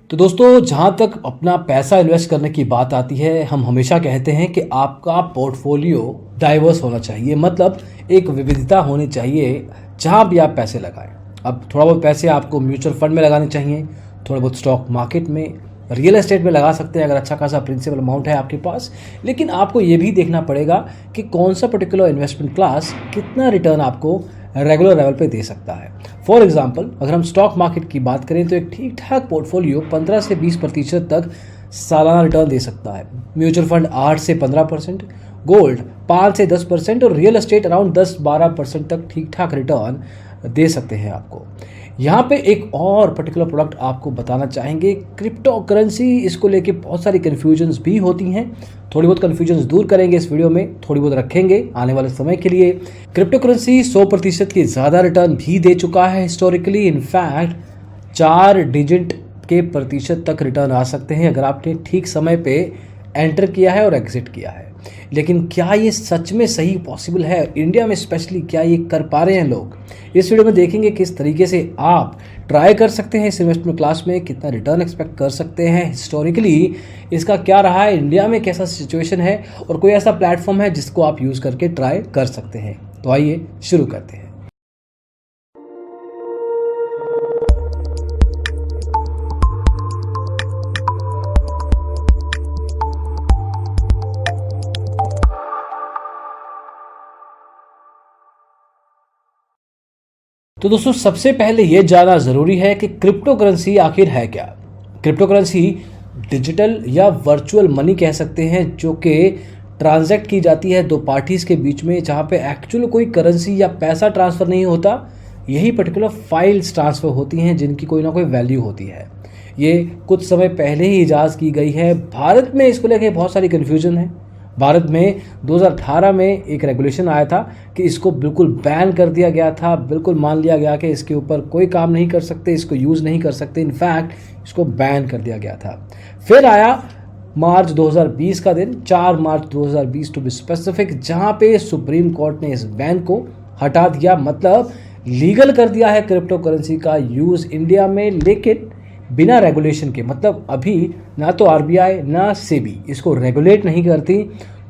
तो दोस्तों, जहाँ तक अपना पैसा इन्वेस्ट करने की बात आती है, हम हमेशा कहते हैं कि आपका पोर्टफोलियो डाइवर्स होना चाहिए। मतलब एक विविधता होनी चाहिए जहाँ भी आप पैसे लगाएं। अब थोड़ा बहुत पैसे आपको म्यूचुअल फंड में लगाने चाहिए, थोड़ा बहुत स्टॉक मार्केट में, रियल एस्टेट में लगा सकते हैं अगर अच्छा खासा प्रिंसिपल अमाउंट है आपके पास। लेकिन आपको ये भी देखना पड़ेगा कि कौन सा पर्टिकुलर इन्वेस्टमेंट क्लास कितना रिटर्न आपको रेगुलर लेवल पे दे सकता है। फॉर एग्जांपल, अगर हम स्टॉक मार्केट की बात करें तो एक ठीक ठाक पोर्टफोलियो 15 से 20% तक सालाना रिटर्न दे सकता है। म्यूचुअल फंड 8 से 15%, गोल्ड 5 से 10% और रियल एस्टेट अराउंड 10-12% तक ठीक ठाक रिटर्न दे सकते हैं आपको। यहाँ पे एक और पर्टिकुलर प्रोडक्ट आपको बताना चाहेंगे, क्रिप्टो करेंसी। इसको लेके बहुत सारी कन्फ्यूजन्स भी होती हैं। थोड़ी बहुत कन्फ्यूजन्स दूर करेंगे इस वीडियो में, थोड़ी बहुत रखेंगे आने वाले समय के लिए। क्रिप्टो करेंसी 100% के ज़्यादा रिटर्न भी दे चुका है हिस्टोरिकली। इनफैक्ट 4 डिजिट के प्रतिशत तक रिटर्न आ सकते हैं अगर आपने ठीक समय पे एंटर किया है और एग्जिट किया है। लेकिन क्या ये सच में सही पॉसिबल है इंडिया में स्पेशली? क्या ये कर पा रहे हैं लोग? इस वीडियो में देखेंगे किस तरीके से आप ट्राई कर सकते हैं इस इन्वेस्टमेंट क्लास में, कितना रिटर्न एक्सपेक्ट कर सकते हैं, हिस्टोरिकली इसका क्या रहा है, इंडिया में कैसा सिचुएशन है और कोई ऐसा प्लेटफॉर्म है जिसको आप यूज़ करके ट्राई कर सकते हैं। तो आइए शुरू करते हैं। तो दोस्तों, सबसे पहले ये जानना ज़रूरी है कि क्रिप्टो करेंसी आखिर है क्या। क्रिप्टो करेंसी डिजिटल या वर्चुअल मनी कह सकते हैं, जो कि ट्रांजैक्ट की जाती है दो पार्टीज़ के बीच में, जहाँ पे एक्चुअल कोई करेंसी या पैसा ट्रांसफ़र नहीं होता। यही पर्टिकुलर फाइल्स ट्रांसफ़र होती हैं जिनकी कोई ना कोई वैल्यू होती है। ये कुछ समय पहले ही इजाज़ की गई है। भारत में इसको लेकर बहुत सारी कन्फ्यूजन है। भारत में 2018 में एक रेगुलेशन आया था कि इसको बिल्कुल बैन कर दिया गया था। बिल्कुल मान लिया गया कि इसके ऊपर कोई काम नहीं कर सकते, इसको यूज़ नहीं कर सकते। इनफैक्ट इसको बैन कर दिया गया था। फिर आया मार्च 2020 का दिन, 4 मार्च 2020 टू बी स्पेसिफिक, जहाँ पे सुप्रीम कोर्ट ने इस बैन को हटा दिया। मतलब लीगल कर दिया है क्रिप्टो करेंसी का यूज़ इंडिया में, लेकिन बिना रेगुलेशन के। मतलब अभी ना तो आरबीआई ना सेबी इसको रेगुलेट नहीं करती,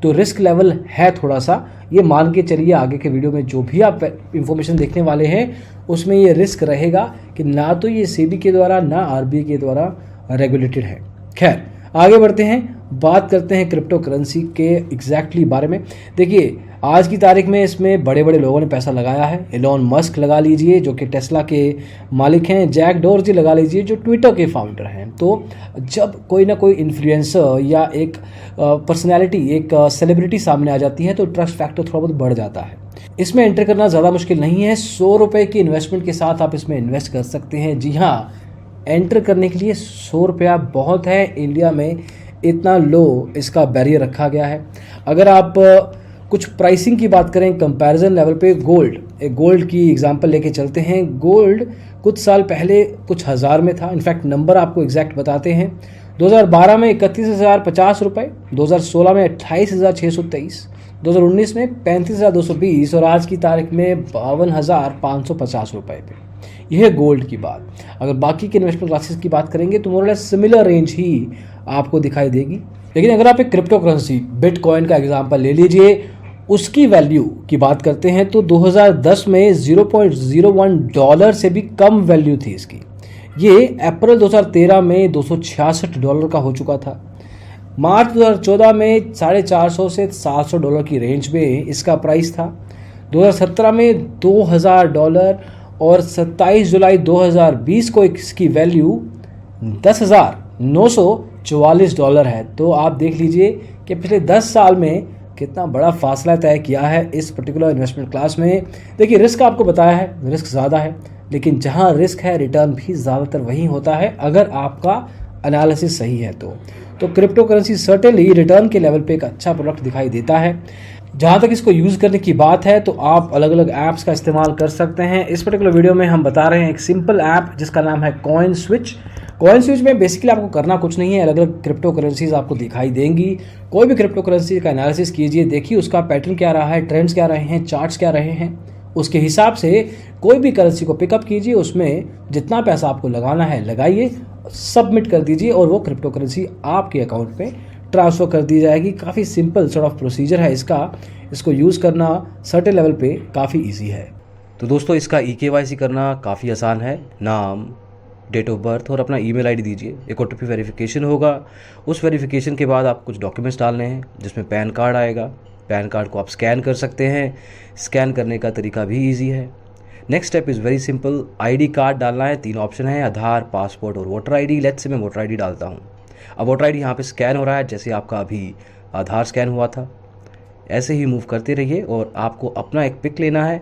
तो रिस्क लेवल है थोड़ा सा। ये मान के चलिए आगे के वीडियो में जो भी आप इंफॉर्मेशन देखने वाले हैं उसमें ये रिस्क रहेगा कि ना तो ये सेबी के द्वारा ना आरबीआई के द्वारा रेगुलेटेड है। खैर, आगे बढ़ते हैं, बात करते हैं क्रिप्टो करेंसी के एग्जैक्टली बारे में। देखिए, आज की तारीख में इसमें बड़े बड़े लोगों ने पैसा लगाया है। एलोन मस्क लगा लीजिए जो कि टेस्ला के मालिक हैं, जैक डोरजी लगा लीजिए जो ट्विटर के फाउंडर हैं। तो जब कोई ना कोई इन्फ्लुएंसर या एक पर्सनैलिटी, एक सेलिब्रिटी सामने आ जाती है तो ट्रस्ट फैक्टर थोड़ा बहुत बढ़ जाता है। इसमें एंटर करना ज़्यादा मुश्किल नहीं है। 100 रुपये की इन्वेस्टमेंट के साथ आप इसमें इन्वेस्ट कर सकते हैं। जी हाँ, एंटर करने के लिए 100 रुपया बहुत है। इंडिया में इतना लो इसका बैरियर रखा गया है। अगर आप कुछ प्राइसिंग की बात करें कंपैरिजन लेवल पे, गोल्ड की एग्जांपल लेके चलते हैं। गोल्ड कुछ साल पहले कुछ हज़ार में था। इनफैक्ट नंबर आपको एग्जैक्ट बताते हैं। 2012 में 31,050 रुपये, 2016 में 28,623, 2019 में 35,220 और आज की तारीख में 52,550 रुपये पे। यह है गोल्ड की बात। अगर बाकी के इन्वेस्टमेंट क्लासेस की बात करेंगे तो मोर और लेस सिमिलर रेंज ही आपको दिखाई देगी। लेकिन अगर आप एक क्रिप्टो करेंसी बिटकॉइन का एग्जांपल ले लीजिए, उसकी वैल्यू की बात करते हैं तो 2010 में $0.01 से भी कम वैल्यू थी इसकी। ये अप्रैल 2013 में $266 का हो चुका था। मार्च 2014 में $450 से $700 की रेंज में इसका प्राइस था। 2017 में $2,000 और 27 जुलाई 2020 को इसकी वैल्यू $10,944 है। तो आप देख लीजिए कि पिछले 10 साल में कितना बड़ा फासला तय किया है इस पर्टिकुलर इन्वेस्टमेंट क्लास में। देखिए, रिस्क आपको बताया है, रिस्क ज़्यादा है, लेकिन जहां रिस्क है रिटर्न भी ज़्यादातर वही होता है अगर आपका एनालिसिस सही है तो क्रिप्टो करेंसी सर्टेनली रिटर्न के लेवल पे एक अच्छा प्रोडक्ट दिखाई देता है। जहाँ तक इसको यूज़ करने की बात है तो आप अलग अलग ऐप्स का इस्तेमाल कर सकते हैं। इस पर्टिकुलर वीडियो में हम बता रहे हैं एक सिंपल ऐप जिसका नाम है कॉइन स्विच। कॉइन स्विच में बेसिकली आपको करना कुछ नहीं है, अलग अलग क्रिप्टो करेंसीज आपको दिखाई देंगी। कोई भी क्रिप्टो करेंसी का एनालिसिस कीजिए, देखिए उसका पैटर्न क्या रहा है, ट्रेंड्स क्या रहे हैं, चार्ट्स क्या रहे हैं, उसके हिसाब से कोई भी करेंसी को पिकअप कीजिए, उसमें जितना पैसा आपको लगाना है लगाइए सबमिट कर दीजिए और वो क्रिप्टो करेंसी आपके अकाउंट में ट्रांसफ़र कर दी जाएगी। काफ़ी सिंपल सॉर्ट ऑफ प्रोसीजर है इसको यूज़ करना सर्टेन लेवल पे काफ़ी इजी है। तो दोस्तों इसका EKYC करना काफ़ी आसान है। नाम, डेट ऑफ बर्थ और अपना ईमेल आईडी दीजिए। एक OTP वेरिफिकेशन होगा। उस वेरिफिकेशन के बाद आप कुछ डॉक्यूमेंट्स डालने हैं जिसमें पैन कार्ड आएगा। पैन कार्ड को आप स्कैन कर सकते हैं। स्कैन करने का तरीका भी ईजी है। Next step is very simple. ID card डालना है। 3 ऑप्शन है, आधार, पासपोर्ट और वोटर ID। लेट्स से मैं वोटर ID डालता हूँ। अब वोटर ID यहाँ पे स्कैन हो रहा है, जैसे आपका अभी आधार स्कैन हुआ था। ऐसे ही मूव करते रहिए और आपको अपना एक पिक लेना है।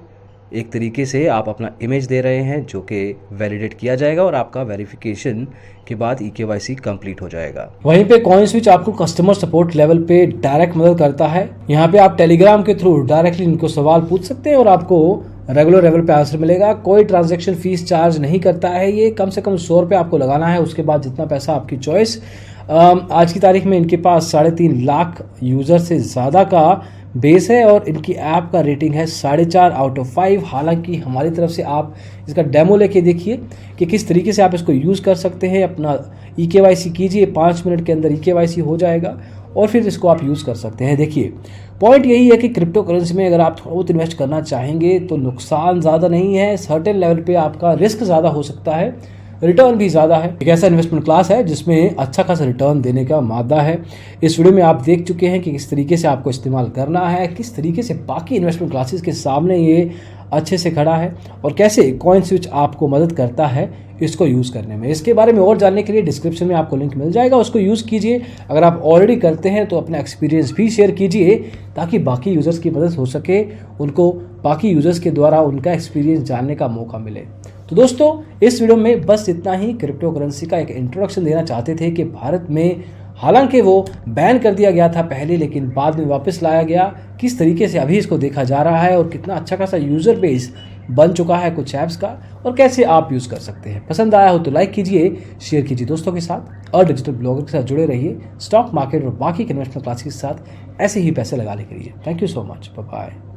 एक तरीके से आप अपना इमेज दे रहे हैं जो कि वैलिडेट किया जाएगा और आपका वेरिफिकेशन के बाद EKYC कंप्लीट हो जाएगा। वहीं पे कॉइनस्विच आपको कस्टमर सपोर्ट लेवल पे डायरेक्ट मदद करता है। यहाँ पे आप टेलीग्राम के थ्रू डायरेक्टली इनको सवाल पूछ सकते हैं और आपको रेगुलर लेवल पे आंसर मिलेगा। कोई ट्रांजैक्शन फीस चार्ज नहीं करता है। ये कम से कम 100 रुपये आपको लगाना है, उसके बाद जितना पैसा आपकी चॉइस। आज की तारीख में इनके पास 3.5 लाख यूज़र से ज़्यादा का बेस है और इनकी ऐप का रेटिंग है 4.5 आउट ऑफ 5। हालांकि हमारी तरफ से आप इसका डेमो लेके देखिए कि किस तरीके से आप इसको यूज़ कर सकते हैं। अपना EKYC कीजिए, 5 मिनट के अंदर EKYC हो जाएगा और फिर इसको आप यूज़ कर सकते हैं। देखिए पॉइंट यही है कि क्रिप्टो करेंसी में अगर आप थोड़ा बहुत इन्वेस्ट करना चाहेंगे तो नुकसान ज़्यादा नहीं है। सर्टेन लेवल पे आपका रिस्क ज़्यादा हो सकता है, रिटर्न भी ज़्यादा है। एक ऐसा इन्वेस्टमेंट क्लास है जिसमें अच्छा खासा रिटर्न देने का मादा है। इस वीडियो में आप देख चुके हैं कि किस तरीके से आपको इस्तेमाल करना है, किस तरीके से बाकी इन्वेस्टमेंट क्लासेस के सामने ये अच्छे से खड़ा है और कैसे कॉइनस्विच आपको मदद करता है इसको यूज़ करने में। इसके बारे में और जानने के लिए डिस्क्रिप्शन में आपको लिंक मिल जाएगा, उसको यूज़ कीजिए। अगर आप ऑलरेडी करते हैं तो अपना एक्सपीरियंस भी शेयर कीजिए ताकि बाकी यूज़र्स की मदद हो सके, उनको बाकी यूज़र्स के द्वारा उनका एक्सपीरियंस जानने का मौका मिले। तो दोस्तों इस वीडियो में बस इतना ही। क्रिप्टो करेंसी का एक इंट्रोडक्शन देना चाहते थे कि भारत में हालांकि वो बैन कर दिया गया था पहले, लेकिन बाद में वापस लाया गया। किस तरीके से अभी इसको देखा जा रहा है और कितना अच्छा खासा यूज़र बेस बन चुका है कुछ ऐप्स का और कैसे आप यूज़ कर सकते हैं। पसंद आया हो तो लाइक कीजिए, शेयर कीजिए दोस्तों के साथ और डिजिटल ब्लॉगर के साथ जुड़े रहिए स्टॉक मार्केट और बाकी इन्वेस्टमेंट क्लासेस के साथ ऐसे ही पैसे लगाने के लिए। Thank you so much, bye bye.